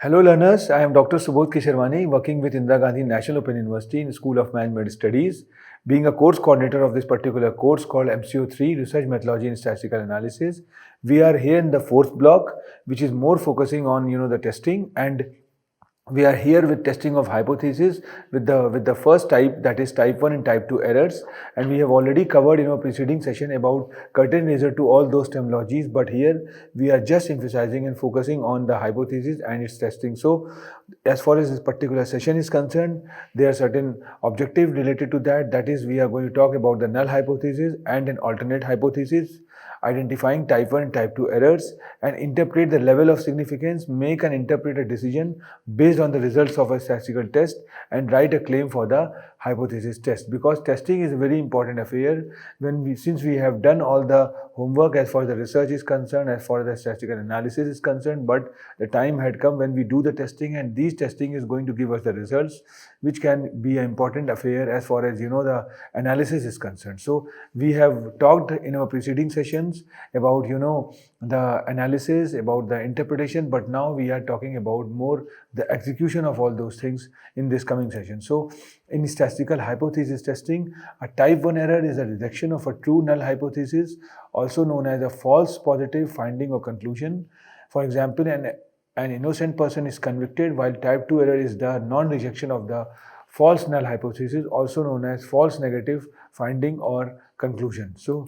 Hello learners, I am Dr. Subodh Kisharwani working with Indira Gandhi National Open University in School of Management Studies, being a course coordinator of this particular course called MCO3 Research Methodology in Statistical Analysis. We are here in the fourth block, which is more focusing on the testing, and we are here with testing of hypothesis with the first type, that is type 1 and type 2 errors, and we have already covered in our preceding session about curtain raiser to all those terminologies, but here we are just emphasizing and focusing on the hypothesis and its testing. So as far as this particular session is concerned, there are certain objectives related to that. That is, we are going to talk about the null hypothesis and an alternate hypothesis, identifying type 1 and type 2 errors, and interpret the level of significance, make and interpret a decision based on the results of a statistical test, and write a claim for the hypothesis test. Because testing is a very important affair since we have done all the homework as far as the research is concerned, as far as the statistical analysis is concerned, but the time had come when we do the testing, and these testing is going to give us the results, which can be an important affair as far as the analysis is concerned. So we have talked in our preceding sessions about the analysis, about the interpretation, but now we are talking about more the execution of all those things in this coming session. So in statistical hypothesis testing, a type 1 error is a rejection of a true null hypothesis, also known as a false positive finding or conclusion. For example, an innocent person is convicted, while type 2 error is the non-rejection of the false null hypothesis, also known as false negative finding or conclusion. So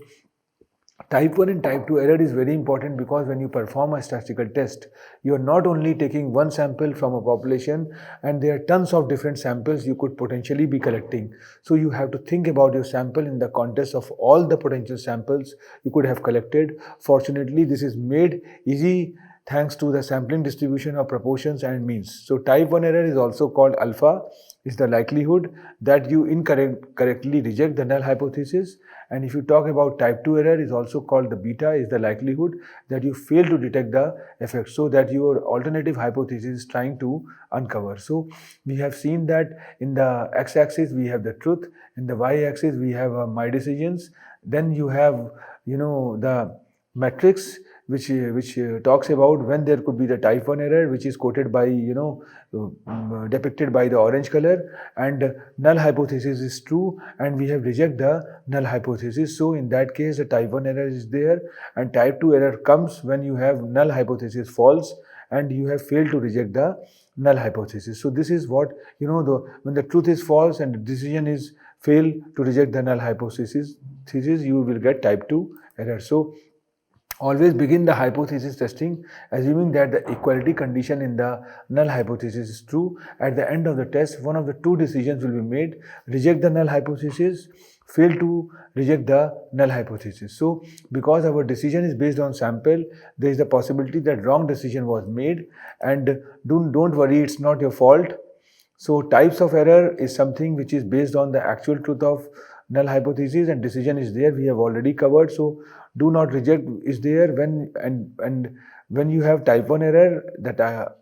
type 1 and type 2 error is very important because when you perform a statistical test, you are not only taking one sample from a population, and there are tons of different samples you could potentially be collecting. So you have to think about your sample in the context of all the potential samples you could have collected. Fortunately, this is made easy thanks to the sampling distribution of proportions and means. So type 1 error is also called alpha, is the likelihood that you incorrectly reject the null hypothesis. And if you talk about type 2 error, is also called the beta, is the likelihood that you fail to detect the effect, so that your alternative hypothesis is trying to uncover. So we have seen that in the x-axis we have the truth, in the y-axis we have my decisions, then you have the matrix which talks about when there could be the type 1 error, which is quoted by depicted by the orange color, and null hypothesis is true and we have reject the null hypothesis. So in that case the type 1 error is there, and type 2 error comes when you have null hypothesis false and you have failed to reject the null hypothesis. So this is what when the truth is false and the decision is fail to reject the null hypothesis, you will get type 2 error. So always begin the hypothesis testing assuming that the equality condition in the null hypothesis is true. At the end of the test, one of the two decisions will be made: reject the null hypothesis, fail to reject the null hypothesis. So because our decision is based on sample, there is the possibility that wrong decision was made, and don't worry, it's not your fault. So types of error is something which is based on the actual truth of null hypothesis, and decision is there, we have already covered. So do not reject is there when you have type 1 error, that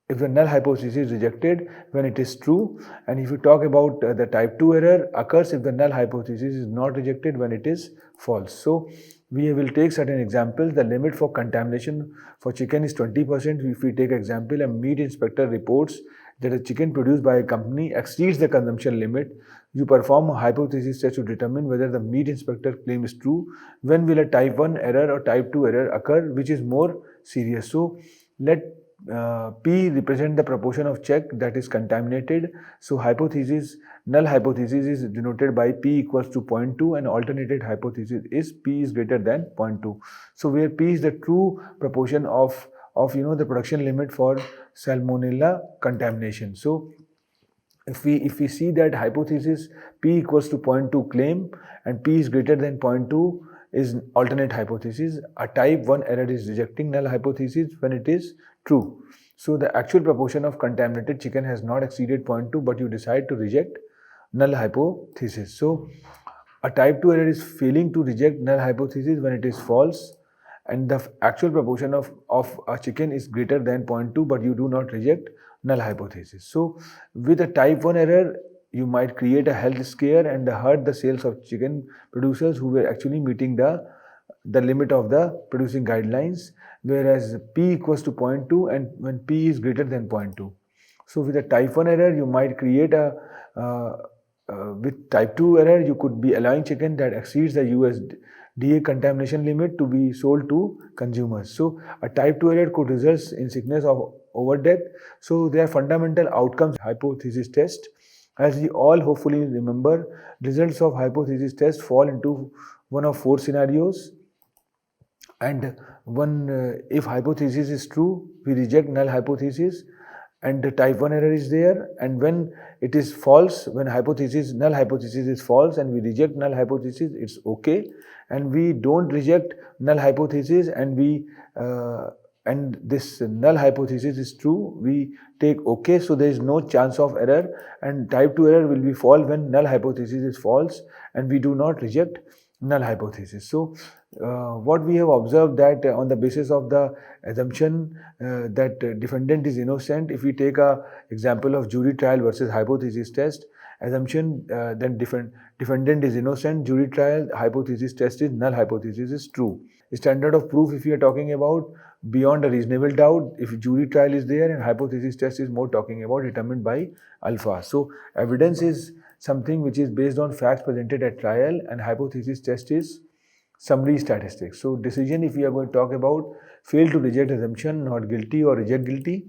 if the null hypothesis is rejected when it is true, and if you talk about the type 2 error occurs if the null hypothesis is not rejected when it is false. So we will take certain examples. The limit for contamination for chicken is 20%. If we take example, a meat inspector reports that a chicken produced by a company exceeds the consumption limit. You perform a hypothesis test to determine whether the meat inspector claim is true. When will a type 1 error or type 2 error occur, which is more serious? So let P represent the proportion of check that is contaminated. So null hypothesis is denoted by P equals to 0.2, and alternated hypothesis is P is greater than 0.2. So where P is the true proportion of the production limit for salmonella contamination. So if we see that hypothesis P equals to 0.2 claim and P is greater than 0.2 is alternate hypothesis, a type 1 error is rejecting null hypothesis when it is true. So the actual proportion of contaminated chicken has not exceeded 0.2, but you decide to reject null hypothesis. So a type 2 error is failing to reject null hypothesis when it is false, and the actual proportion of a chicken is greater than 0.2, but you do not reject null hypothesis. So with a type 1 error, you might create a health scare and hurt the sales of chicken producers who were actually meeting the limit of the producing guidelines. whereas P equals to 0.2 and when P is greater than 0.2. So with a type 1 error, you might create with type 2 error, you could be allowing chicken that exceeds the USDA contamination limit to be sold to consumers. So a type 2 error could result in sickness of over death. So there are fundamental outcomes hypothesis test. As we all hopefully remember, results of hypothesis test fall into one of four scenarios. And if hypothesis is true, we reject null hypothesis, and the type 1 error is there. And when it is false, when null hypothesis is false and we reject null hypothesis, it's okay. And we don't reject null hypothesis and this null hypothesis is true, we take okay, so there is no chance of error, and type 2 error will be false when null hypothesis is false and we do not reject null hypothesis. So what we have observed that on the basis of the assumption that defendant is innocent, if we take a example of jury trial versus hypothesis test, assumption then defendant is innocent, jury trial, hypothesis test is null hypothesis is true. Standard of proof, if we are talking about beyond a reasonable doubt, if jury trial is there, and hypothesis test is more talking about determined by alpha. So evidence is something which is based on facts presented at trial, and hypothesis test is summary statistics. So decision, if we are going to talk about fail to reject assumption, not guilty or reject guilty.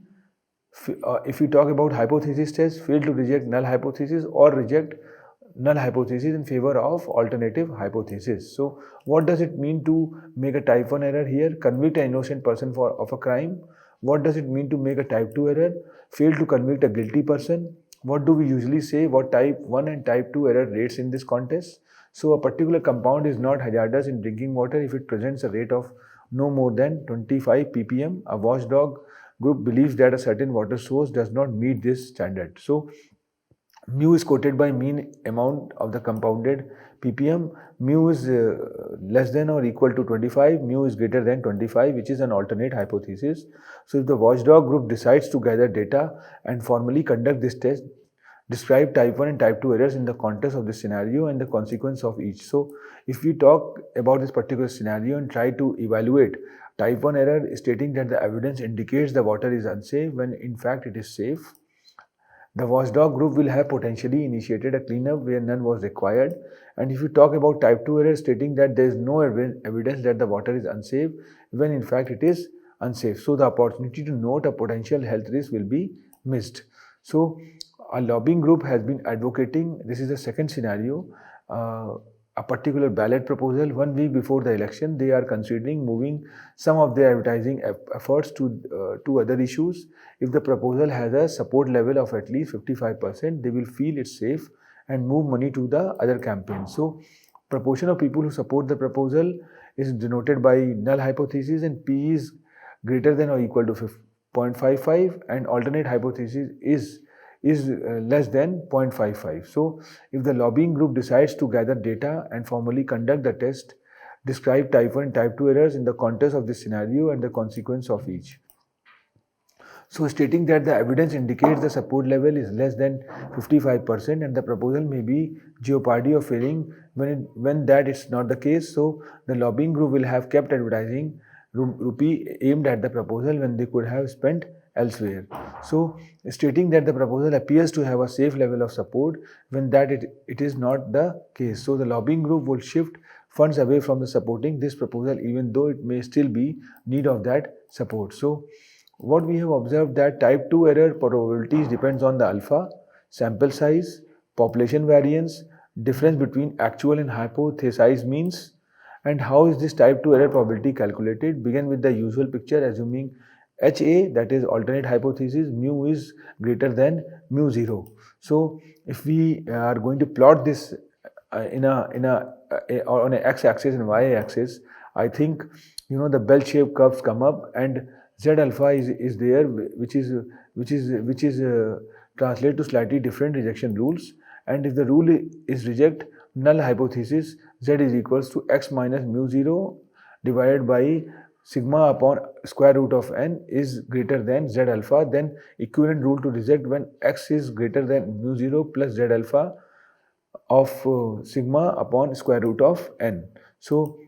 If we talk about hypothesis test, fail to reject null hypothesis or reject null hypothesis in favor of alternative hypothesis. So what does it mean to make a type 1 error here? Convict an innocent person of a crime. What does it mean to make a type 2 error? Fail to convict a guilty person. What do we usually say? What type 1 and type 2 error rates in this contest? So a particular compound is not hazardous in drinking water if it presents a rate of no more than 25 ppm. A watchdog group believes that a certain water source does not meet this standard. So mu is quoted by mean amount of the compounded ppm. Mu is less than or equal to 25, mu is greater than 25, which is an alternate hypothesis. So if the watchdog group decides to gather data and formally conduct this test, describe type 1 and type 2 errors in the context of this scenario and the consequence of each. So if we talk about this particular scenario and try to evaluate type 1 error stating that the evidence indicates the water is unsafe when in fact it is safe, the watchdog group will have potentially initiated a cleanup where none was required. And if you talk about type 2 error stating that there is no evidence that the water is unsafe when in fact it is unsafe, so the opportunity to note a potential health risk will be missed. So a lobbying group has been advocating, this is the second scenario, a particular ballot proposal 1 week before the election. They are considering moving some of their advertising efforts to other issues. If the proposal has a support level of at least 55%, they will feel it's safe and move money to the other campaigns. So proportion of people who support the proposal is denoted by null hypothesis, and P is greater than or equal to 0.55, and alternate hypothesis is less than 0.55. So if the lobbying group decides to gather data and formally conduct the test, describe type 1 and type 2 errors in the context of this scenario and the consequence of each. So stating that the evidence indicates the support level is less than 55% and the proposal may be jeopardy of failing when that is not the case. So the lobbying group will have kept advertising rupee aimed at the proposal when they could have spent elsewhere. So stating that the proposal appears to have a safe level of support when that it is not the case. So the lobbying group will shift funds away from the supporting this proposal even though it may still be need of that support. So what we have observed that type 2 error probabilities depends on the alpha, sample size, population variance, difference between actual and hypothesized means, and how is this type 2 error probability calculated. Begin with the usual picture assuming HA, that is alternate hypothesis, mu is greater than mu 0. So if we are going to plot this on a x-axis and y-axis, I think the bell-shaped curves come up and Z alpha is there, which is translate to slightly different rejection rules. And if the rule is reject null hypothesis, Z is equals to x minus mu 0 divided by sigma upon square root of n is greater than Z alpha, then equivalent rule to reject when x is greater than mu 0 plus Z alpha of sigma upon square root of n. So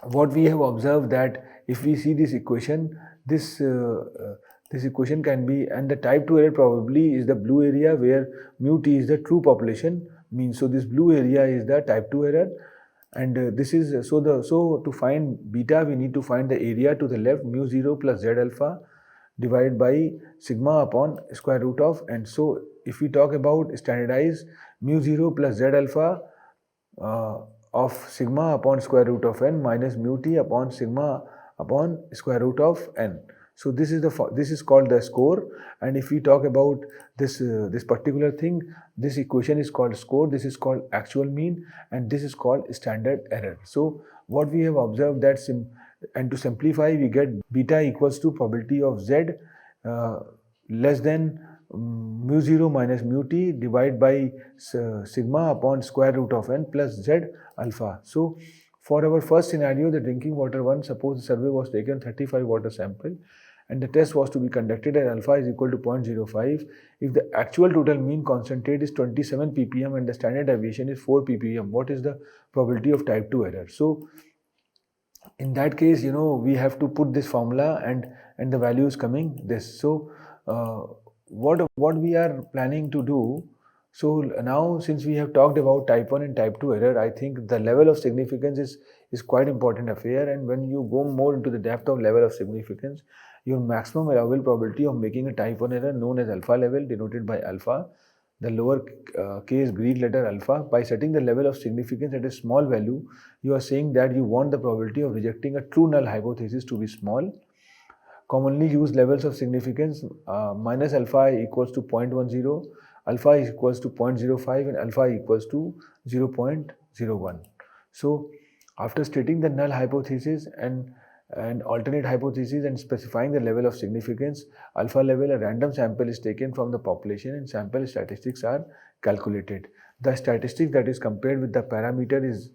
what we have observed that if we see this equation, this equation can be, and the type 2 error probably is the blue area where mu t is the true population mean. So this blue area is the type 2 error, and this is so to find beta we need to find the area to the left, mu 0 plus z alpha divided by sigma upon square root of n. So if we talk about standardized, mu 0 plus z alpha of sigma upon square root of n minus mu t upon sigma upon square root of n. So this is called the score, and if we talk about this particular thing, this equation is called score, this is called actual mean, and this is called standard error. So what we have observed that and to simplify, we get beta equals to probability of z less than mu 0 minus mu t divided by sigma upon square root of n plus z alpha. So for our first scenario, the drinking water one, suppose the survey was taken 35 water sample and the test was to be conducted at alpha is equal to 0.05. If the actual total mean concentrate is 27 ppm and the standard deviation is 4 ppm, what is the probability of type 2 error? So in that case, we have to put this formula and the value is coming this. So what we are planning to do, so now since we have talked about type 1 and type 2 error, I think the level of significance is quite important affair, and when you go more into the depth of level of significance, your maximum allowable probability of making a type 1 error known as alpha level, denoted by alpha, the lower case Greek letter alpha. By setting the level of significance at a small value, you are saying that you want the probability of rejecting a true null hypothesis to be small. Commonly used levels of significance, minus alpha equals to 0.10, alpha is equals to 0.05, and alpha equals to 0.01. So after stating the null hypothesis and alternate hypothesis and specifying the level of significance, alpha level, a random sample is taken from the population and sample statistics are calculated. The statistics that is compared with the parameter is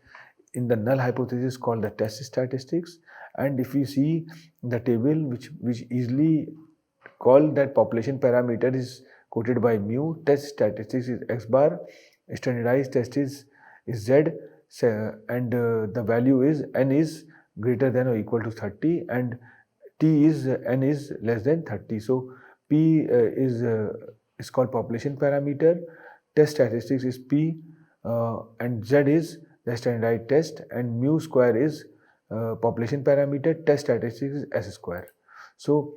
in the null hypothesis called the test statistics, and if you see the table which easily called that population parameter is quoted by mu, test statistics is x bar, standardized test is z, and the value is n is greater than or equal to 30 and n is less than 30. So p is called population parameter, test statistics is p, and z is the standardized test, and mu square is population parameter, test statistics is s square. So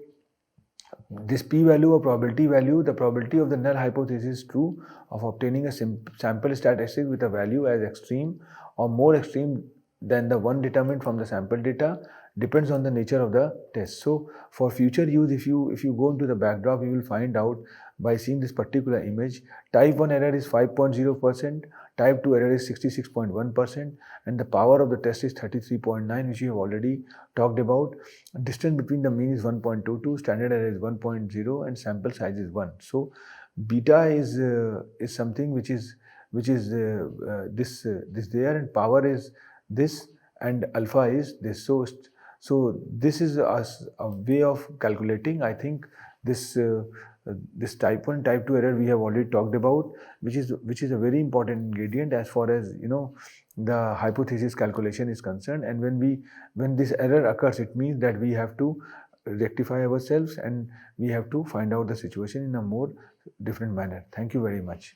this p value or probability value, the probability of the null hypothesis is true of obtaining a sample statistic with a value as extreme or more extreme than the one determined from the sample data depends on the nature of the test. So for future use, if you go into the backdrop, you will find out by seeing this particular image, type 1 error is 5.0%, type 2 error is 66.1%, and the power of the test is 33.9, which we have already talked about. Distance between the mean is 1.22, standard error is 1.0, and sample size is 1. So beta is something which is this there, and power is this, and alpha is this. So this is a way of calculating. I think this this type 1 type 2 error we have already talked about, which is a very important ingredient as far as the hypothesis calculation is concerned. And when this error occurs, it means that we have to rectify ourselves and we have to find out the situation in a more different manner. Thank you very much.